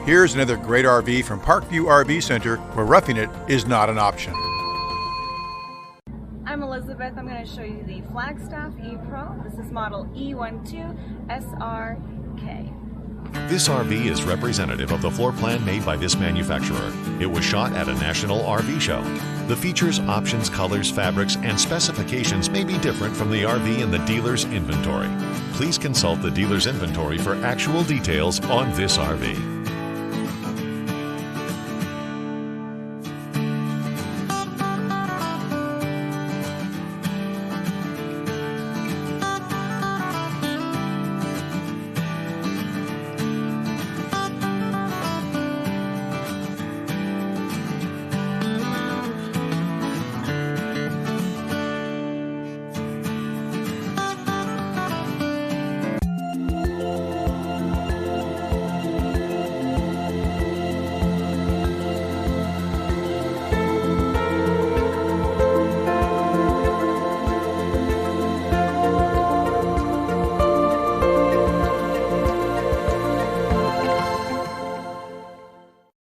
Here's another great RV from Parkview RV Center, where roughing it is not an option. I'm Elizabeth. I'm going to show you the Flagstaff E-Pro. This is model E12SRK. This RV is representative of the floor plan made by this manufacturer. It was shot at a national RV show. The features, options, colors, fabrics, and specifications may be different from the RV in the dealer's inventory. Please consult the dealer's inventory for actual details on this RV.